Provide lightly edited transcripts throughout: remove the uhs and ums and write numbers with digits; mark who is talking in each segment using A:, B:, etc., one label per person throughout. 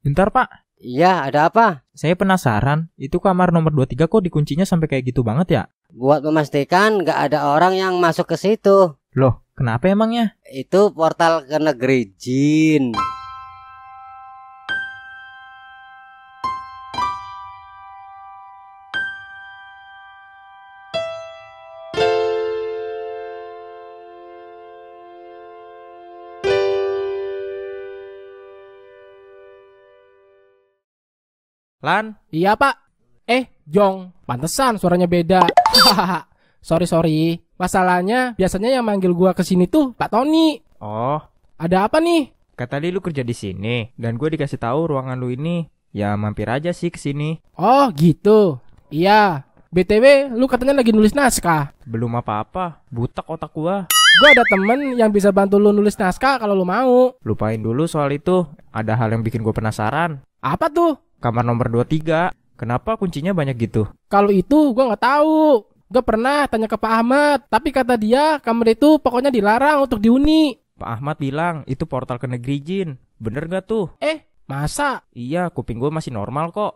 A: Bentar Pak,
B: Iya, ada apa?
A: saya penasaran, itu kamar nomor 23 kok dikuncinya sampai kayak gitu banget ya?
B: Buat memastikan nggak ada orang yang masuk ke situ.
A: Loh, kenapa emangnya?
B: Itu portal ke negeri jin.
A: Lan,
C: Iya pak. Jong, pantesan suaranya beda. Hahaha. Sorry. Masalahnya biasanya yang manggil gua kesini tuh Pak Tony.
A: oh,
C: Ada apa nih?
A: kata tadi lu kerja di sini, dan gue dikasih tahu ruangan lu ini. Ya mampir aja sih ke sini.
C: Oh gitu. Iya. BTW lu katanya lagi nulis naskah.
A: Belum apa-apa, butek otak gua.
C: Gua ada temen yang bisa bantu lu nulis naskah kalau lu mau.
A: Lupain dulu soal itu, ada hal yang bikin gue penasaran.
C: Apa tuh?
A: Kamar nomor 23, kenapa kuncinya banyak gitu?
C: Kalau itu gua nggak tahu. Gua pernah tanya ke Pak Ahmad, tapi kata dia kamar itu pokoknya dilarang untuk dihuni.
A: Pak Ahmad bilang itu portal ke negeri jin. Bener gak tuh?
C: Masa?
A: Iya, kuping gue masih normal kok.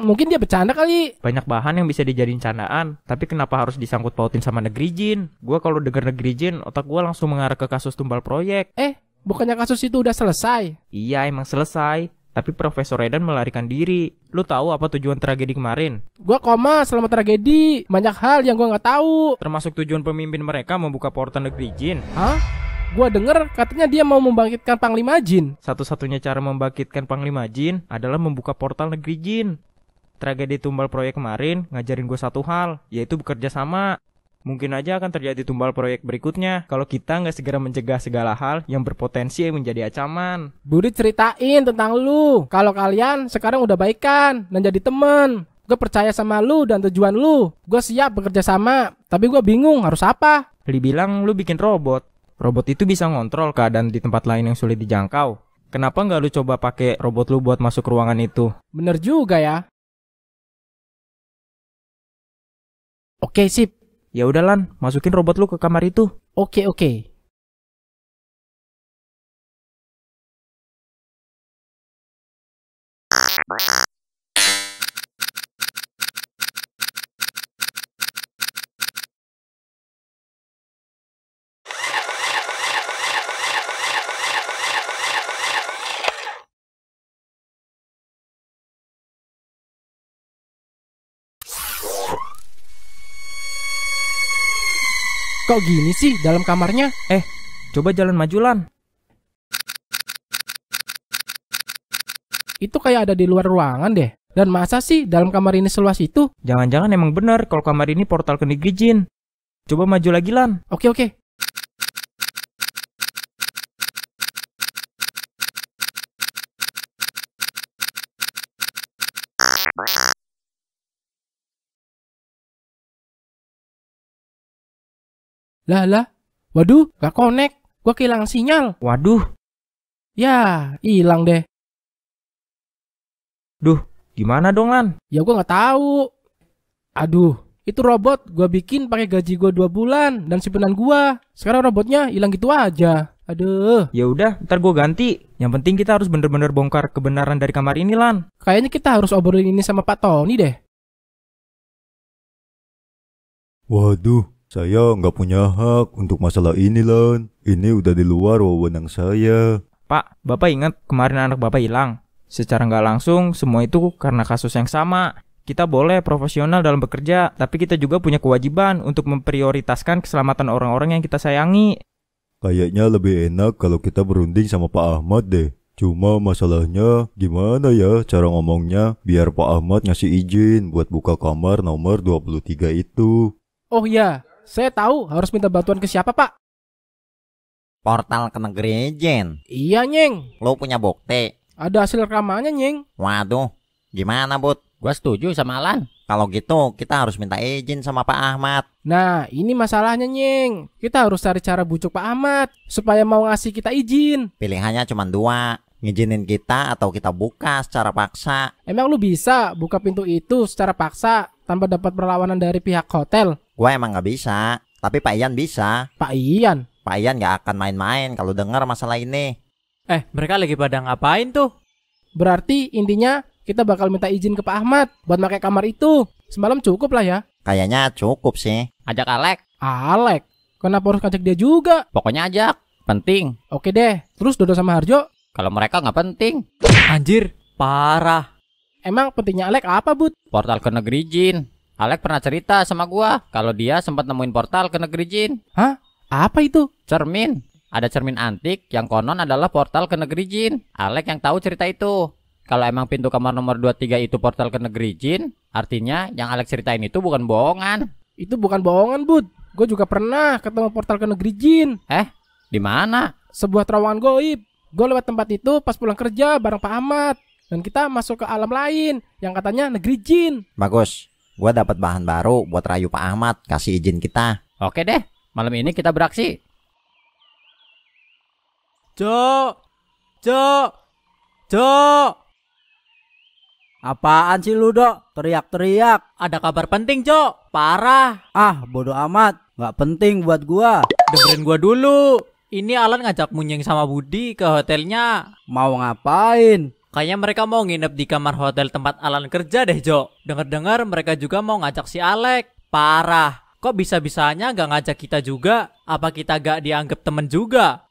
C: Mungkin dia bercanda kali.
A: Banyak bahan yang bisa dijadiin candaan, tapi kenapa harus disangkut pautin sama negeri jin? Gue kalau denger negeri jin, otak gue langsung mengarah ke kasus tumbal proyek.
C: Bukannya kasus itu udah selesai?
A: Iya, emang selesai. Tapi Profesor Edan melarikan diri. Lu tahu apa tujuan tragedi kemarin?
C: Gua koma selama tragedi. Banyak hal yang gua nggak tahu.
A: Termasuk tujuan pemimpin mereka membuka portal negeri jin.
C: Hah? Gua denger katanya dia mau membangkitkan Panglima Jin.
A: Satu-satunya cara membangkitkan Panglima Jin adalah membuka portal negeri jin. Tragedi tumbal proyek kemarin ngajarin gue satu hal, yaitu bekerja sama. Mungkin aja akan terjadi tumbal proyek berikutnya kalau kita nggak segera mencegah segala hal yang berpotensi menjadi ancaman.
C: Budi ceritain tentang lu. Kalau kalian sekarang udah baikan dan jadi temen. Gue percaya sama lu dan tujuan lu. Gue siap bekerja sama. Tapi gue bingung harus apa.
A: Li bilang lu bikin robot. Robot itu bisa ngontrol keadaan di tempat lain yang sulit dijangkau. Kenapa nggak lu coba pakai robot lu buat masuk ruangan itu?
C: Bener juga ya. Oke sip.
A: Ya udah Lan, masukin robot lu ke kamar itu.
C: Oke. Kok gini sih dalam kamarnya?
A: Coba jalan maju Lan.
C: Itu kayak ada di luar ruangan deh. Dan masa sih dalam kamar ini seluas itu?
A: Jangan-jangan emang bener kalau kamar ini portal ke negeri jin. Coba maju lagi Lan.
C: Oke. Lah. Waduh, gak connect. Gua kehilangan sinyal.
A: Waduh,
C: Ya, hilang deh.
A: gimana dong Lan?
C: Ya gua gak tahu. Aduh, itu robot gua bikin pakai gaji gua 2 bulan dan simpenan gua. Sekarang robotnya hilang gitu aja. Aduh,
A: Ya udah, ntar gue ganti. Yang penting kita harus bener-bener bongkar kebenaran dari kamar ini Lan.
C: kayaknya kita harus obrolin ini sama Pak Tony deh.
D: Waduh, saya nggak punya hak untuk masalah ini, Lan. Ini udah di luar wewenang saya.
A: Pak, Bapak ingat kemarin anak Bapak hilang? Secara nggak langsung, semua itu karena kasus yang sama. Kita boleh profesional dalam bekerja, tapi kita juga punya kewajiban untuk memprioritaskan keselamatan orang-orang yang kita sayangi.
D: Kayaknya lebih enak kalau kita berunding sama Pak Ahmad deh. Cuma masalahnya gimana ya cara ngomongnya biar Pak Ahmad ngasih izin buat buka kamar nomor 23 itu.
C: Oh iya, saya tahu harus minta bantuan ke siapa Pak?
E: Portal ke negeri jin.
C: Iya Nyeng,
E: Lo punya bukti?
C: ada hasil rekamannya Nyeng.
E: Waduh, gimana Bud?
F: Gua setuju sama Alan.
E: Kalau gitu kita harus minta izin sama Pak Ahmad.
C: Nah ini masalahnya Nyeng. Kita harus cari cara bujuk Pak Ahmad supaya mau ngasih kita izin.
E: Pilihannya cuma 2, ngizinin kita atau kita buka secara paksa.
C: Emang lu bisa buka pintu itu secara paksa tanpa dapat perlawanan dari pihak hotel?
E: Gue emang gak bisa, tapi Pak Ian bisa.
C: Pak Ian?
E: Pak Ian gak akan main-main kalau dengar masalah ini.
F: Mereka lagi pada ngapain tuh?
C: Berarti intinya kita bakal minta izin ke Pak Ahmad buat pakai kamar itu. Semalam cukup lah ya.
E: Kayaknya cukup sih.
F: Ajak Alek.
C: Alek, kenapa harus ngajak dia juga?
F: Pokoknya ajak. Penting.
C: Oke deh, terus Dodo sama Harjo,
F: Kalau mereka nggak penting.
G: Anjir, parah.
C: emang pentingnya Alek apa, Bud?
F: Portal ke negeri jin. Alek pernah cerita sama gua kalau dia sempat nemuin portal ke negeri jin.
C: Apa itu?
F: Cermin. Ada cermin antik yang konon adalah portal ke negeri jin. Alek yang tahu cerita itu. Kalau emang pintu kamar nomor 23 itu portal ke negeri jin, artinya yang Alek ceritain itu bukan bohongan.
C: Itu bukan bohongan, Bud. Gue juga pernah ketemu portal ke negeri jin.
F: Di mana?
C: Sebuah terowongan goib. Gue lewat tempat itu pas pulang kerja bareng Pak Ahmad. Dan kita masuk ke alam lain yang katanya negeri jin.
E: Bagus. Gua dapat bahan baru buat rayu Pak Ahmad kasih izin kita.
F: Oke deh, malam ini kita beraksi.
G: Cok.
H: Apaan sih lu, Dok? Teriak-teriak.
G: Ada kabar penting, Cok. Parah.
H: Ah, bodo amat. Nggak penting buat gua.
G: Dengerin gua dulu. Ini Alan ngajak Munyeng sama Budi ke hotelnya.
H: Mau ngapain?
G: Kayaknya mereka mau nginep di kamar hotel tempat Alan kerja deh, Cok. Dengar-dengar mereka juga mau ngajak si Alek. Parah. Kok bisa-bisanya gak ngajak kita juga? Apa kita gak dianggap temen juga?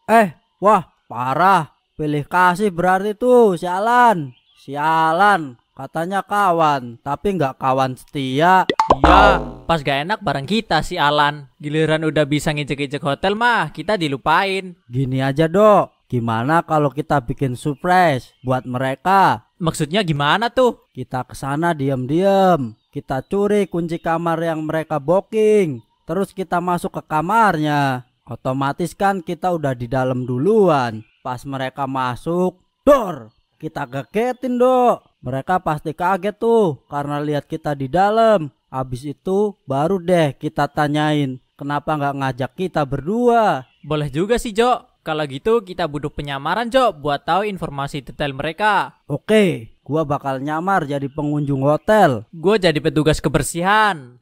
H: Wah, parah. Pilih kasih berarti tuh, sialan. Sialan. Katanya kawan, tapi nggak kawan setia.
G: Iya, pas gak enak bareng kita si Alan. Giliran udah bisa ngejek-ngejek hotel mah, kita dilupain.
H: Gini aja, Dok. Gimana kalau kita bikin surprise buat mereka?
G: Maksudnya gimana tuh?
H: Kita kesana diam-diam. Kita curi kunci kamar yang mereka booking. Terus kita masuk ke kamarnya. Otomatis kan kita udah di dalam duluan. Pas mereka masuk, dor! Kita kagetin, Dok. Mereka pasti kaget tuh karena lihat kita di dalam. Habis itu baru deh kita tanyain kenapa nggak ngajak kita berdua.
G: Boleh juga sih, Jok. Kalau gitu kita butuh penyamaran, Jok, buat tahu informasi detail mereka.
H: Oke, gua bakal nyamar jadi pengunjung hotel.
G: Gue jadi petugas kebersihan.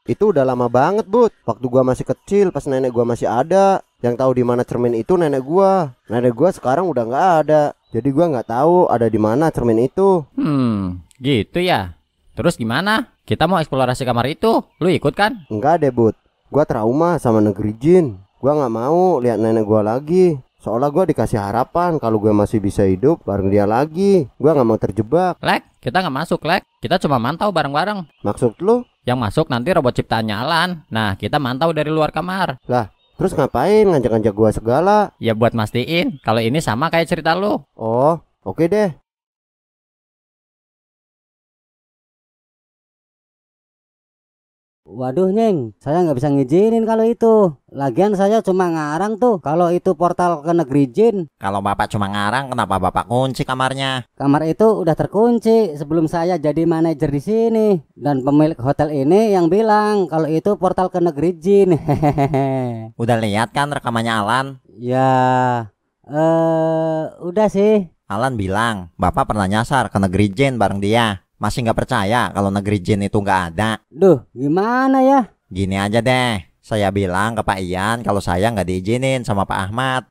I: Itu udah lama banget, Bud. Waktu gua masih kecil, pas nenek gua masih ada. Yang tahu di mana cermin itu nenek gua. Nenek gua sekarang udah nggak ada. Jadi gua nggak tahu ada di mana cermin itu.
F: Gitu ya. Terus gimana? Kita mau eksplorasi kamar itu. Lu ikut kan?
I: Enggak deh, Bud. Gua trauma sama negeri jin. Gua nggak mau lihat nenek gua lagi. Soalnya gua dikasih harapan kalau gua masih bisa hidup bareng dia lagi. Gua nggak mau terjebak.
F: Lek, kita nggak masuk, Lek. Kita cuma mantau bareng-bareng.
I: Maksud lu?
F: Yang masuk nanti robot ciptaannya Alan. Nah, kita mantau dari luar kamar.
I: Lah, terus ngapain ngajak-ngajak gua segala?
F: Ya buat mastiin kalau ini sama kayak cerita lu.
I: Oh, oke deh.
B: Waduh, Nyeng, saya nggak bisa ngizinin kalau itu. Lagian saya cuma ngarang tuh kalau itu portal ke negeri jin.
E: Kalau Bapak cuma ngarang, kenapa Bapak kunci kamarnya?
B: Kamar itu udah terkunci sebelum saya jadi manajer di sini. Dan pemilik hotel ini yang bilang kalau itu portal ke negeri jin. Hehehe.
E: Udah lihat kan rekamannya Alan?
B: Ya, udah sih.
E: Alan bilang, Bapak pernah nyasar ke negeri jin bareng dia. Masih nggak percaya kalau negeri jin itu nggak ada?
B: Duh, gimana ya?
E: Gini aja deh, saya bilang ke Pak Ian kalau saya nggak diizinin sama Pak Ahmad.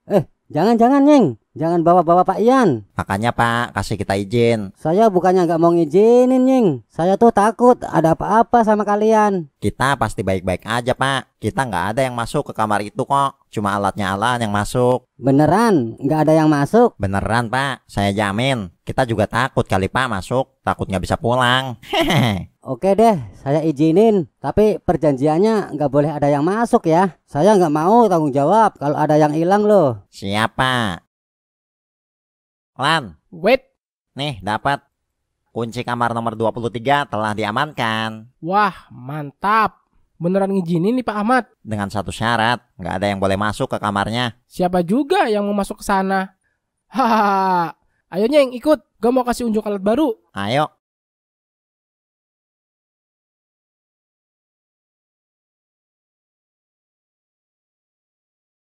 B: Jangan-jangan, Nyeng. Jangan bawa-bawa Pak Ian.
E: Makanya Pak, kasih kita izin.
B: Saya bukannya nggak mau ngizinin, Nyeng. Saya tuh takut ada apa-apa sama kalian.
E: Kita pasti baik-baik aja Pak. Kita nggak ada yang masuk ke kamar itu kok. Cuma alatnya Alan yang masuk.
B: Beneran? Nggak ada yang masuk?
E: Beneran Pak, saya jamin. Kita juga takut kali Pak masuk. Takut nggak bisa pulang. Hehehe.
B: Oke deh, saya izinin. Tapi perjanjiannya nggak boleh ada yang masuk ya. Saya nggak mau tanggung jawab kalau ada yang hilang loh.
E: Siapa? Lan,
C: Wait,
E: nih dapat. Kunci kamar nomor 23 telah diamankan.
C: wah mantap. Beneran ngizinin nih Pak Ahmad.
E: Dengan satu syarat, nggak ada yang boleh masuk ke kamarnya.
C: Siapa juga yang mau masuk ke sana? Hahaha. Ayo Nyeng, ikut. Gue mau kasih unjuk alat baru.
E: Ayo.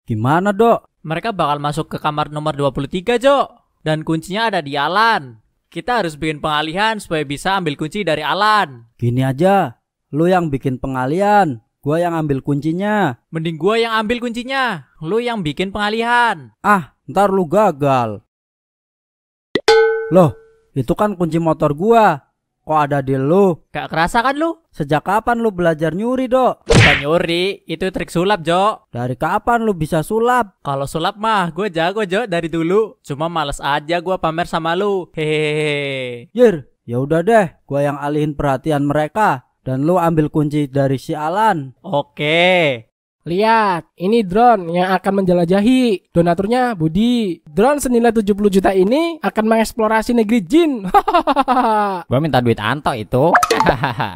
H: Gimana, Dok?
G: Mereka bakal masuk ke kamar nomor 23, Jok. Dan kuncinya ada di Alan. Kita harus bikin pengalihan supaya bisa ambil kunci dari Alan.
H: Gini aja. Lu yang bikin pengalian, gua yang ambil kuncinya.
G: Mending gua yang ambil kuncinya. Lu yang bikin pengalihan.
H: Ntar lu gagal. Loh, itu kan kunci motor gua. Kok ada di lu?
G: Gak kerasa kan lu?
H: Sejak kapan lu belajar nyuri, Dok?
G: Bukan nyuri, itu trik sulap, Jo.
H: Dari kapan lu bisa sulap?
G: Kalau sulap mah gue jago, Jo, dari dulu. Cuma males aja gue pamer sama lu. Hehehe.
H: Yir, ya udah deh, gua yang alihin perhatian mereka dan lu ambil kunci dari si Alan.
G: Oke.
C: Lihat, ini drone yang akan menjelajahi. Donaturnya Budi. Drone senilai 70 juta ini akan mengeksplorasi negeri jin.
F: Gua minta duit Anto itu.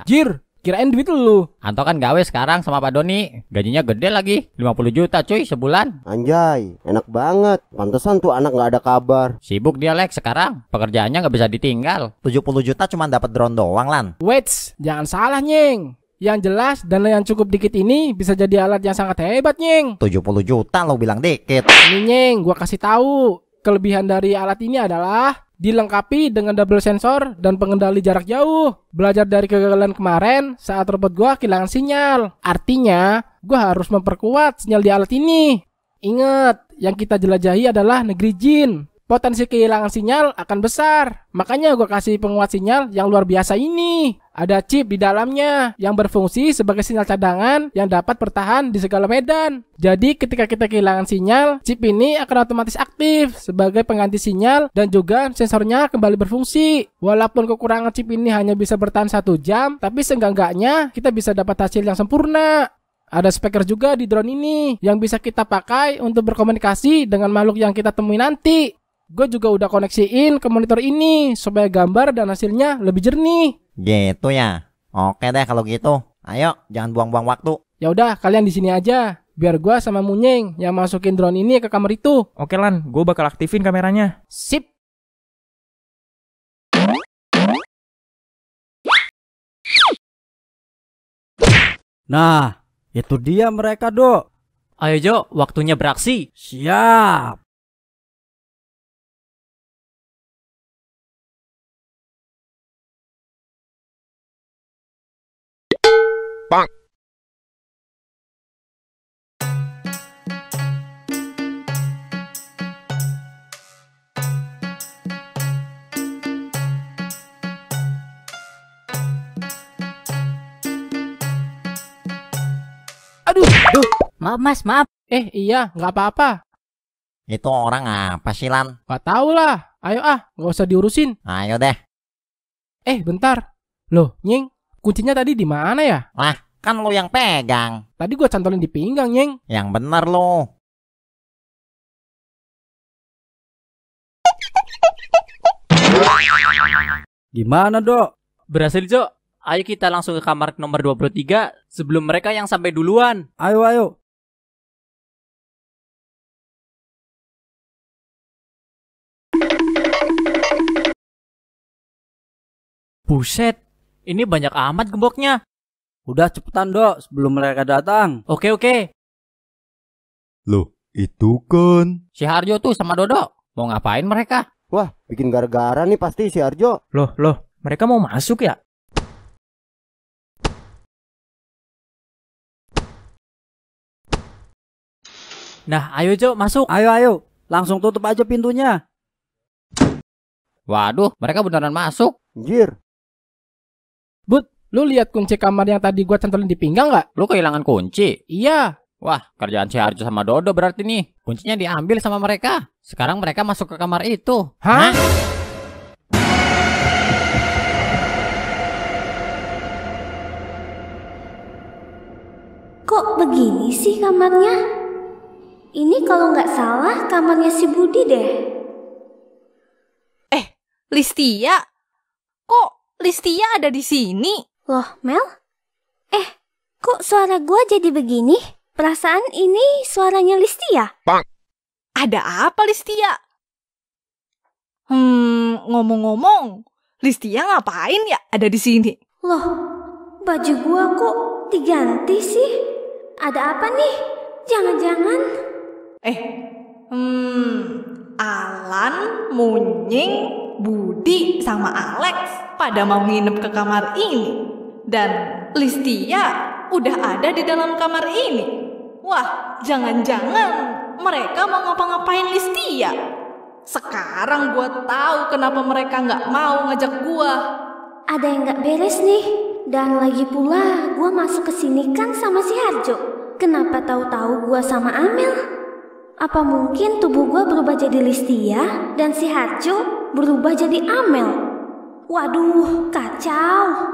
C: Jir, kirain duit lu.
F: Anto kan gawe sekarang sama Pak Doni. Gajinya gede lagi, 50 juta cuy sebulan.
I: Anjay, enak banget. Pantesan tuh anak nggak ada kabar.
F: Sibuk dia Lex sekarang. Pekerjaannya nggak bisa ditinggal.
E: 70 juta cuma dapat drone doang, Lan.
C: Wait, jangan salah, Nyeng. Yang jelas dana yang cukup dikit ini bisa jadi alat yang sangat hebat, Nyeng.
E: 70 juta lo bilang dikit.
C: Ini, Nyeng, gua kasih tahu. Kelebihan dari alat ini adalah dilengkapi dengan double sensor dan pengendali jarak jauh. Belajar dari kegagalan kemarin saat robot gua kehilangan sinyal. Artinya, gua harus memperkuat sinyal di alat ini. Ingat, yang kita jelajahi adalah negeri jin. Potensi kehilangan sinyal akan besar. Makanya gua kasih penguat sinyal yang luar biasa ini. Ada chip di dalamnya yang berfungsi sebagai sinyal cadangan yang dapat bertahan di segala medan. Jadi ketika kita kehilangan sinyal, chip ini akan otomatis aktif sebagai pengganti sinyal dan juga sensornya kembali berfungsi. Walaupun kekurangan chip ini hanya bisa bertahan 1 jam, tapi seenggak-enggaknya kita bisa dapat hasil yang sempurna. Ada speaker juga di drone ini yang bisa kita pakai untuk berkomunikasi dengan makhluk yang kita temui nanti. Gue juga udah koneksiin ke monitor ini supaya gambar dan hasilnya lebih jernih.
E: Gitu ya. Oke deh kalau gitu. Ayo, jangan buang-buang waktu.
C: Ya udah, kalian di sini aja. Biar gua sama Munyeng yang masukin drone ini ke kamar itu.
A: Oke Lan, gue bakal aktifin kameranya.
C: Sip.
H: Nah, itu dia mereka, Dok.
G: Ayo, Jo, waktunya beraksi.
H: Siap.
C: Aduh.
J: Maaf mas, maaf.
C: Iya, nggak apa-apa.
E: Itu orang apa sih, Lan?
C: Nggak tahu lah. Ayo nggak usah diurusin.
E: Ayo deh.
C: Bentar. Loh, Nyeng, kuncinya tadi di mana ya?
E: Lah, kan lo yang pegang.
C: Tadi gua cantolin di pinggang, Nyeng.
E: Yang bener lo.
H: Gimana, Dok?
G: Berhasil, Jo. Ayo kita langsung ke kamar nomor 23 sebelum mereka yang sampai duluan.
H: Ayo.
G: Buset, ini banyak amat gemboknya.
H: Udah cepetan, Dok, sebelum mereka datang.
G: Oke.
D: Loh, itu kan.
F: Si Harjo tuh sama Dodo. Mau ngapain mereka?
I: Wah, bikin gara-gara nih pasti si Arjo.
A: Loh, mereka mau masuk ya?
G: Nah, ayo Jo, masuk.
H: Ayo. Langsung tutup aja pintunya.
F: Waduh, mereka beneran masuk.
I: Anjir.
C: Bud, lu lihat kunci kamar yang tadi gua cantolin di pinggang nggak?
F: Lu kehilangan kunci.
C: Iya.
F: Wah, kerjaan si Harjo sama Dodo berarti nih. Kuncinya diambil sama mereka. Sekarang mereka masuk ke kamar itu.
C: Hah?
J: Kok begini sih kamarnya? Ini kalau nggak salah kamarnya si Budi deh.
K: Listia? Kok Listia ada di sini?
J: Loh, Mel? Kok suara gua jadi begini? Perasaan ini suaranya Listia.
K: Ada apa Listia? Ngomong-ngomong, Listia ngapain ya ada di sini?
J: Loh, baju gua kok diganti sih? Ada apa nih? Jangan-jangan...
K: Alan, Munying, Budi, sama Alex pada mau nginep ke kamar ini. Dan Listia udah ada di dalam kamar ini. Wah, jangan-jangan mereka mau ngapa-ngapain Listia. Sekarang gua tahu kenapa mereka nggak mau ngajak gua.
J: Ada yang nggak beres nih. Dan lagi pula gua masuk ke sini kan sama si Harjo. Kenapa tahu-tahu gua sama Amel? Apa mungkin tubuh gua berubah jadi Listia dan si Harjo berubah jadi Amel? Waduh, kacau.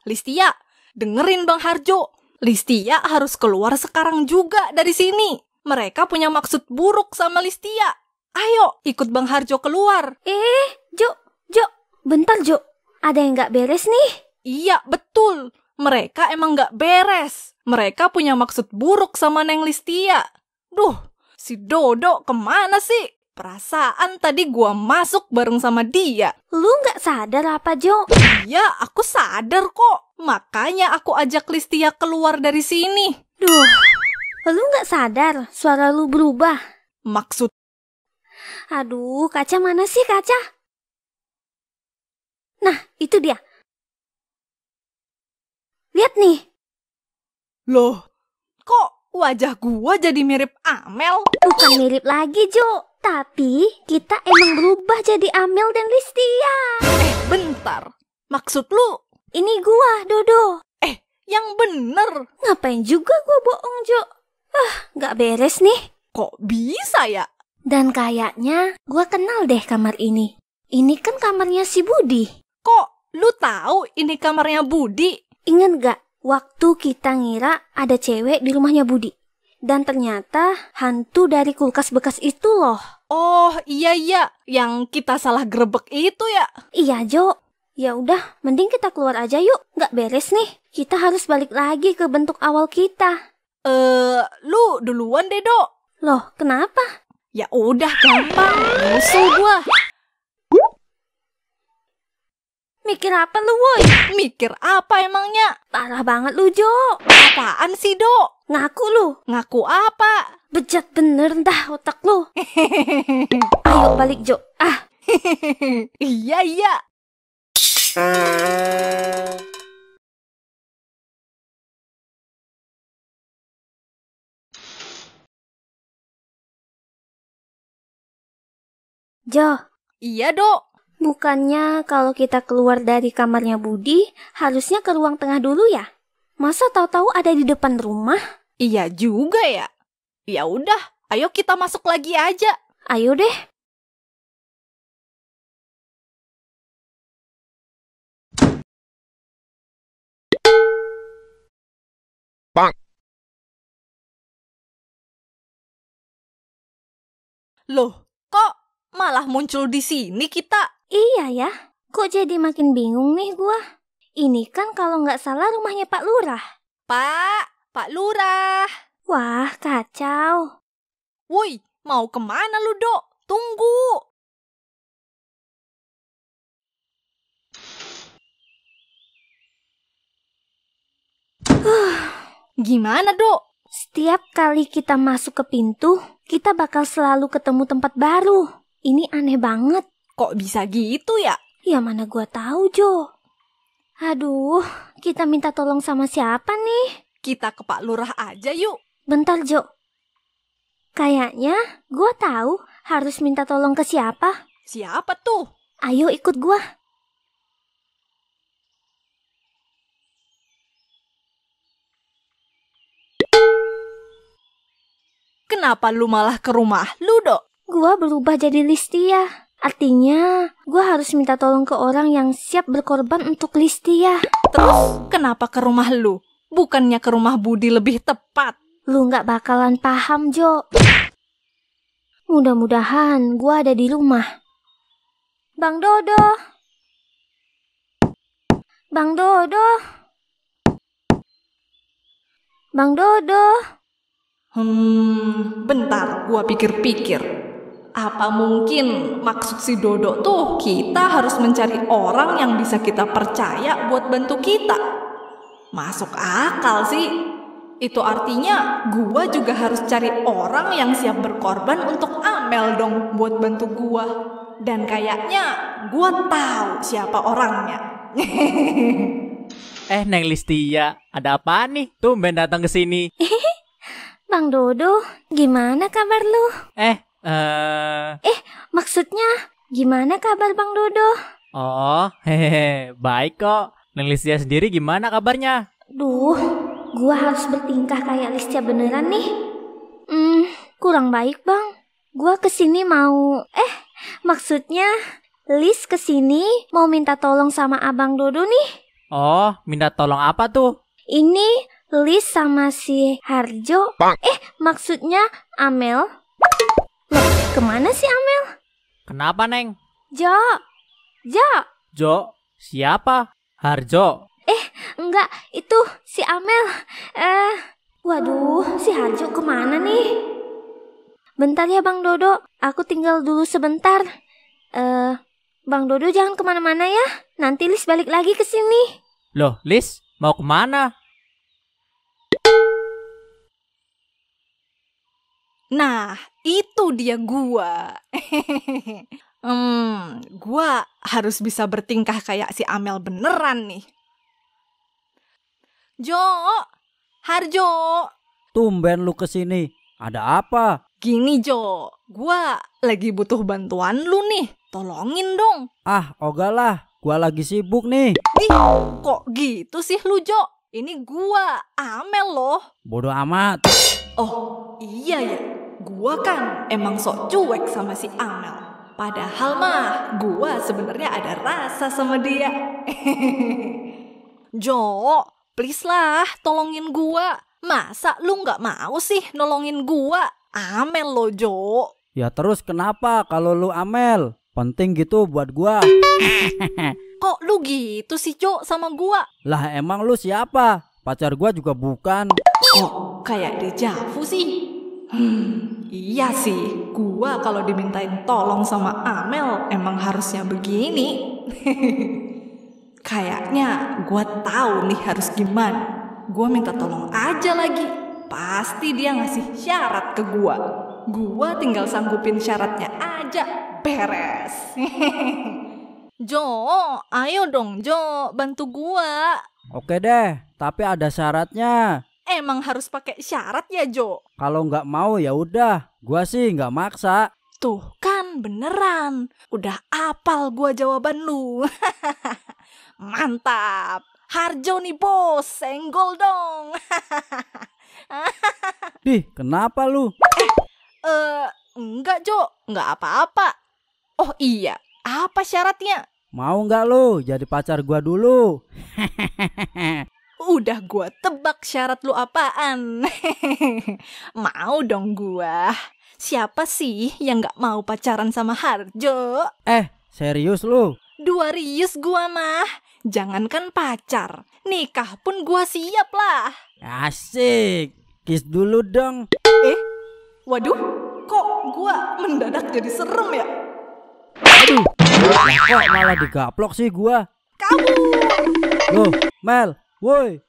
K: Listia, dengerin Bang Harjo. Listia harus keluar sekarang juga dari sini. Mereka punya maksud buruk sama Listia. Ayo, ikut Bang Harjo keluar.
J: Jo, bentar Jo. Ada yang nggak beres nih?
K: Iya, betul. Mereka emang nggak beres. Mereka punya maksud buruk sama Neng Listia. Duh, si Dodo kemana sih? Perasaan tadi gua masuk bareng sama dia.
J: Lu nggak sadar apa Jo?
K: Iya, aku sadar kok. Makanya aku ajak Listia keluar dari sini.
J: Duh, lu nggak sadar suara lu berubah?
K: Maksud?
J: Aduh, kaca mana sih kaca? Nah, itu dia. Lihat nih.
K: Loh, kok wajah gua jadi mirip Amel?
J: Bukan mirip lagi, Jo. Tapi kita emang berubah jadi Amel dan Listia.
K: Bentar. Maksud lu?
J: Ini gua, Dodo.
K: Yang bener.
J: Ngapain juga gua bohong, Jo? Nggak beres nih.
K: Kok bisa ya?
J: Dan kayaknya gua kenal deh kamar ini. Ini kan kamarnya si Budi.
K: Kok lu tahu ini kamarnya Budi?
J: Ingat gak waktu kita ngira ada cewek di rumahnya Budi? Dan ternyata hantu dari kulkas bekas itu loh.
K: Oh iya, yang kita salah grebek itu ya?
J: Iya Jo. Ya udah, mending kita keluar aja yuk. Gak beres nih. Kita harus balik lagi ke bentuk awal kita.
K: Lu duluan deh, Dok.
J: Loh, kenapa?
K: Ya udah, gampang. Nyusul gua.
J: Mikir apa lu, woi?
K: Mikir apa emangnya?
J: Parah banget lu, Jo.
K: Apaan sih, Dok?
J: Ngaku lu.
K: Ngaku apa?
J: Bejat bener dah otak lu. Ayo balik, Jo.
K: Iya.
J: Jo.
K: Iya, Dok.
J: Bukannya kalau kita keluar dari kamarnya Budi, harusnya ke ruang tengah dulu ya? Masa tahu-tahu ada di depan rumah?
K: Iya juga ya. Ya udah, ayo kita masuk lagi aja.
J: Ayo deh.
K: Bang. Loh, kok malah muncul di sini kita?
J: Iya ya, kok jadi makin bingung nih gua. Ini kan kalau nggak salah rumahnya Pak Lurah.
K: Pak Lurah.
J: Wah, kacau.
K: Woi, mau kemana lu, Dok? Tunggu. Gimana, Dok?
J: Setiap kali kita masuk ke pintu, kita bakal selalu ketemu tempat baru. Ini aneh banget.
K: Kok bisa gitu ya?
J: Ya mana gua tahu, Jo. Aduh, kita minta tolong sama siapa nih?
K: Kita ke Pak Lurah aja yuk.
J: Bentar, Jo. Kayaknya gua tahu harus minta tolong ke siapa.
K: Siapa tuh?
J: Ayo ikut gua.
K: Kenapa lu malah ke rumah lu, Dok?
J: Gua berubah jadi Listia. Artinya, gua harus minta tolong ke orang yang siap berkorban untuk Listia.
K: Terus, kenapa ke rumah lu? Bukannya ke rumah Budi lebih tepat?
J: Lu gak bakalan paham, Jo. Mudah-mudahan gua ada di rumah. Bang Dodo. Bang Dodo. Bang Dodo.
K: Bentar, gua pikir-pikir. Apa mungkin maksud si Dodo tuh kita harus mencari orang yang bisa kita percaya buat bantu kita? Masuk akal sih. Itu artinya gua juga harus cari orang yang siap berkorban untuk Amel dong buat bantu gua. Dan kayaknya gua tahu siapa orangnya.
G: Neng Listia, ada apa nih? Tumben datang ke sini.
J: Bang Dodo, gimana kabar lu? Maksudnya gimana kabar Bang Dodo?
G: Oh, hehehe, baik kok. Neng Listia sendiri gimana kabarnya?
J: Duh, gua harus bertingkah kayak Listia beneran nih. Kurang baik Bang. Gua kesini mau... maksudnya Lis kesini mau minta tolong sama Abang Dodo nih.
G: Oh, minta tolong apa tuh?
J: Ini Lis sama si Harjo. Maksudnya Amel. Loh, kemana sih Amel?
G: Kenapa, Neng?
J: Jo.
G: Jo, siapa? Harjo.
J: Enggak, itu si Amel. Waduh, si Harjo kemana nih? Bentar ya Bang Dodo, aku tinggal dulu sebentar. Bang Dodo jangan kemana-mana ya. Nanti Lis balik lagi ke sini.
G: Loh, Lis, mau kemana?
K: Nah, itu dia gua. Gua harus bisa bertingkah kayak si Amel beneran nih. Jo, Harjo.
H: Tumben lu kesini. Ada apa?
K: Gini Jo, gua lagi butuh bantuan lu nih. Tolongin dong.
H: Ah, ogalah. Gua lagi sibuk nih.
K: Kok gitu sih lu Jo? Ini gua, Amel loh.
H: Bodoh amat.
K: Oh, iya ya. Gua kan emang sok cuek sama si Amel. Padahal mah gua sebenarnya ada rasa sama dia. Jo, please lah tolongin gua. Masa lu nggak mau sih nolongin gua? Amel lo Jo.
H: Ya terus kenapa kalau lu Amel? Penting gitu buat gua.
K: Kok lu gitu sih Jo sama gua?
H: Lah emang lu siapa? Pacar gua juga bukan.
K: Kok kayak dejavu sih? Iya sih, gua kalau dimintain tolong sama Amel emang harusnya begini. Kayaknya gua tahu nih harus gimana. Gua minta tolong aja lagi. Pasti dia ngasih syarat ke gua. Gua tinggal sanggupin syaratnya aja. Beres. Jo, ayo dong Jo, bantu gua.
H: Oke deh, tapi ada syaratnya.
K: Emang harus pakai syarat ya Jo?
H: Kalau nggak mau ya udah, gua sih nggak maksa.
K: Tuh kan beneran, udah apal gua jawaban lu. Mantap, Harjo nih bos, senggol dong.
H: Dih, kenapa lu?
K: Enggak Jo, enggak apa-apa. Oh iya, apa syaratnya?
H: Mau nggak lu jadi pacar gua dulu?
K: Udah gua tebak syarat lu apaan. Mau dong gua. Siapa sih yang gak mau pacaran sama Harjo?
H: Serius lu?
K: Rius gua mah. Jangankan pacar, nikah pun gua siap lah.
H: Asik. Kiss dulu dong.
K: Waduh, kok gua mendadak jadi serem ya?
H: Aduh, kok malah digaplok sih gua?
K: Kamu.
H: Loh, Mel. Woi.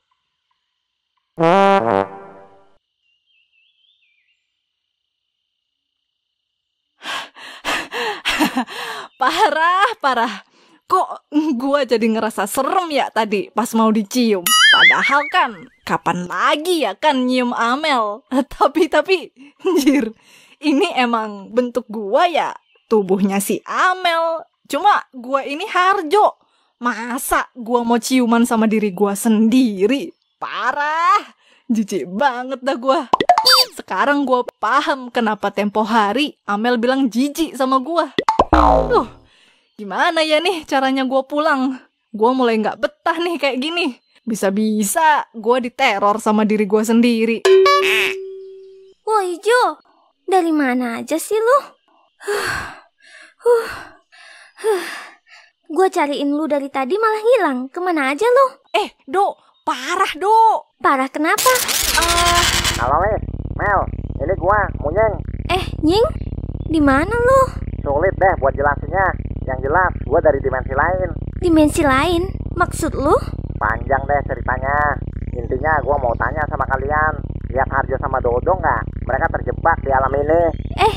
K: Parah. Kok gua jadi ngerasa serem ya tadi pas mau dicium. Padahal kan kapan lagi ya kan nyium Amel. Tapi anjir, ini emang bentuk gua ya tubuhnya si Amel. Cuma gua ini Harjo. Masa gua mau ciuman sama diri gua sendiri? Parah. Jijik banget dah gua. Sekarang gua paham kenapa tempo hari Amel bilang jijik sama gua. Gimana ya nih caranya gua pulang? Gua mulai gak betah nih kayak gini. Bisa-bisa gua diteror sama diri gua sendiri.
J: Woi Jo, dari mana aja sih lu? Gua cariin lu dari tadi malah hilang. Kemana aja lu?
K: Do, parah Do.
J: Parah kenapa?
E: Halo Lis, Mel, ini gua, Munyeng.
J: Nying, di mana lu?
E: Sulit deh buat jelasinnya. Yang jelas, gua dari dimensi lain.
J: Dimensi lain? Maksud lu?
E: Panjang deh ceritanya. Intinya gua mau tanya sama kalian, lihat Harjo sama Dodo nggak? Mereka terjebak di alam ini.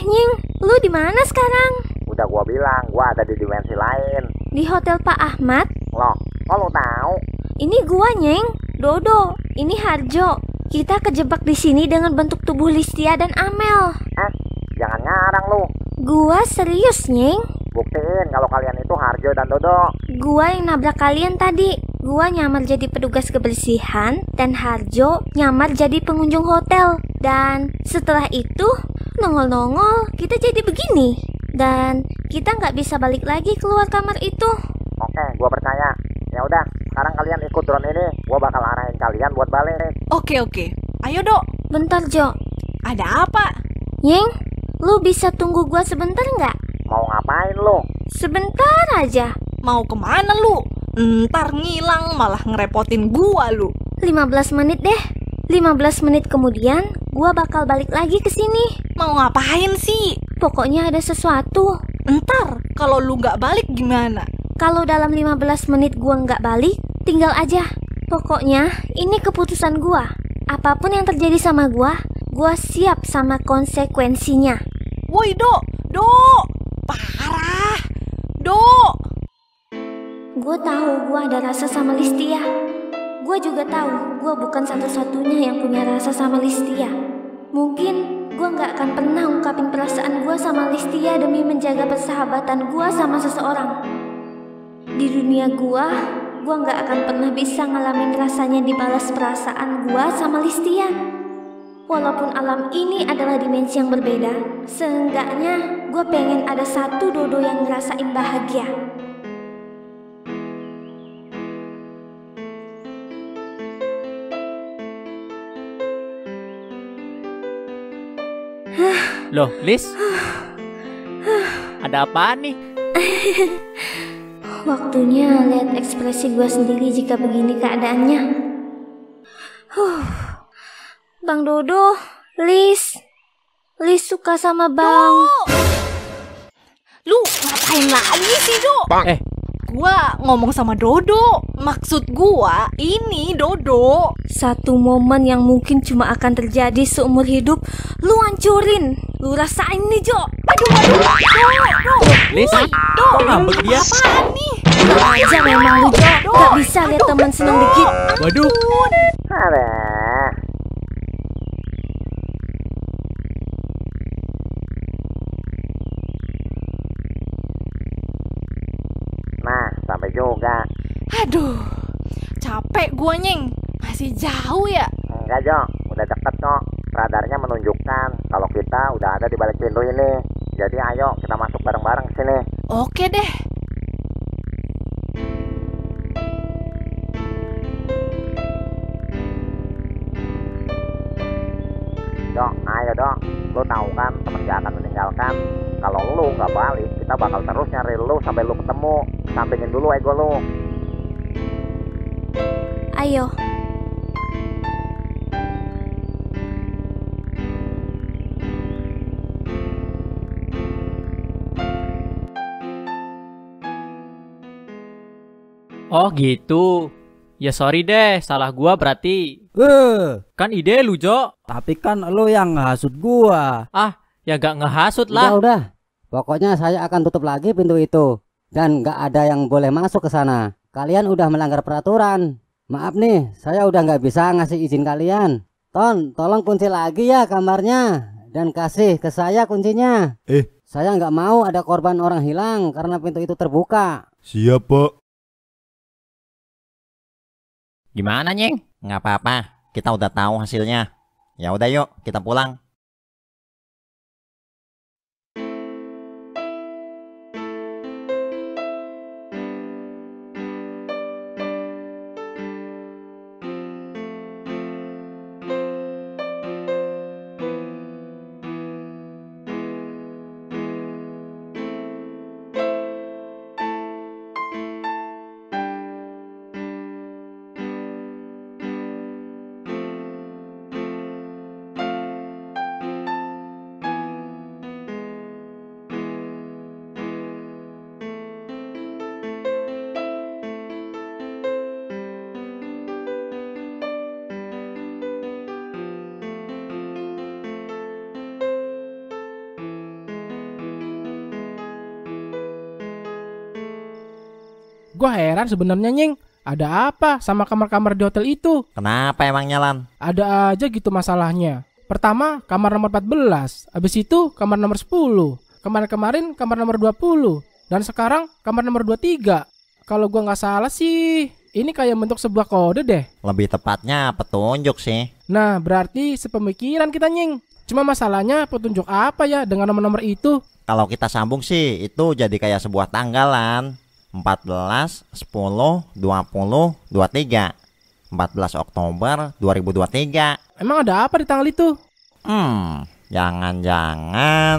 J: Nying, lu di mana sekarang?
E: Udah gua bilang, gua ada di dimensi lain.
J: Di hotel Pak Ahmad?
E: Loh, kok lu tahu?
J: Ini gua Nying, Dodo, ini Harjo. Kita kejebak di sini dengan bentuk tubuh Listia dan Amel.
E: Jangan sekarang lu.
J: Gua serius, Nying.
E: Buktiin kalau kalian itu Harjo dan Dodo.
J: Gua yang nabrak kalian tadi. Gua nyamar jadi petugas kebersihan dan Harjo nyamar jadi pengunjung hotel. Dan setelah itu nongol-nongol kita jadi begini. Dan kita nggak bisa balik lagi keluar kamar itu.
E: Oke, gua percaya. Ya udah, sekarang kalian ikut drone ini. Gua bakal arahin kalian buat balik.
K: Oke. Ayo, Dok.
J: Bentar, Jo.
K: Ada apa?
J: Nying, lu bisa tunggu gua sebentar nggak?
E: Mau ngapain lu?
J: Sebentar aja.
K: Mau kemana lu? Ntar ngilang malah ngerepotin gua lu.
J: 15 menit deh. 15 menit kemudian gua bakal balik lagi ke sini.
K: Mau ngapain sih?
J: Pokoknya ada sesuatu.
K: Ntar kalau lu nggak balik gimana?
J: Kalau dalam 15 menit gua nggak balik, tinggal aja. Pokoknya ini keputusan gua. Apapun yang terjadi sama gua siap sama konsekuensinya.
K: Woi, Dok. Parah. Dok.
J: Gue tahu gue ada rasa sama Listia. Gue juga tahu gue bukan satu-satunya yang punya rasa sama Listia. Mungkin gue gak akan pernah ungkapin perasaan gue sama Listia demi menjaga persahabatan gue sama seseorang. Di dunia gue gak akan pernah bisa ngalamin rasanya dibalas perasaan gue sama Listia. Walaupun alam ini adalah dimensi yang berbeda, seenggaknya gue pengen ada satu Dodo yang ngerasain bahagia.
G: Loh, Lis? Ada apaan nih?
J: Waktunya lihat ekspresi gue sendiri jika begini keadaannya. Bang Dodo, Lis suka sama Bang.
K: Lu ngapain lagi sih, Dok? Gua ngomong sama Dodo. Maksud gua ini Dodo.
J: Satu momen yang mungkin cuma akan terjadi seumur hidup, lu hancurin. Lu rasain nih, Jo.
K: Aduh.
G: Lis, kok ngambek dia?
K: Apaan nih?
J: Aja memang lu, Jo. Gak bisa lihat teman seneng dikit.
G: Waduh.
E: Aduh. Nah, sampai juga.
K: Aduh, capek gua, Nying. Masih jauh ya?
E: Enggak, Jo. Udah deket kok. Radarnya menunjukkan kalau kita udah ada di balik pintu ini. Jadi ayo kita masuk bareng-bareng ke sini.
K: Oke deh.
E: Dok, ayo dong. Lu tahu kan temen gak akan meninggalkan. Kalau lu nggak balik, kita bakal terus nyari lu sampai lu ketemu. Sampingin dulu ego lu.
J: Ayo.
G: Oh gitu. Ya sorry deh, salah gua berarti. Kan ide lu, Jo.
H: Tapi kan lu yang ngehasut gua.
G: Ah, ya gak ngehasut lah.
B: Udah. Pokoknya saya akan tutup lagi pintu itu. Dan gak ada yang boleh masuk ke sana. Kalian udah melanggar peraturan. Maaf nih, saya udah gak bisa ngasih izin kalian. Ton, tolong kunci lagi ya kamarnya. Dan kasih ke saya kuncinya. Saya gak mau ada korban orang hilang karena pintu itu terbuka.
D: Siap, Pak.
F: Gimana, Nyeng? Nggak apa-apa, kita udah tahu hasilnya. Ya udah yuk, kita pulang.
C: Gua heran sebenarnya, Nying. Ada apa sama kamar-kamar di hotel itu?
F: Kenapa emangnya, Lan?
C: Ada aja gitu masalahnya. Pertama kamar nomor 14, habis itu kamar nomor 10, kemarin kamar nomor 20, dan sekarang kamar nomor 23. Kalau gua nggak salah sih, ini kayak bentuk sebuah kode deh.
L: Lebih tepatnya petunjuk sih.
C: Nah, berarti sepemikiran kita, Nying. Cuma masalahnya petunjuk apa ya dengan nomor-nomor itu?
L: Kalau kita sambung sih, itu jadi kayak sebuah tanggalan. 14, 10, 20, 23. 14 Oktober 2023.
C: Emang ada apa di tanggal itu?
L: Jangan-jangan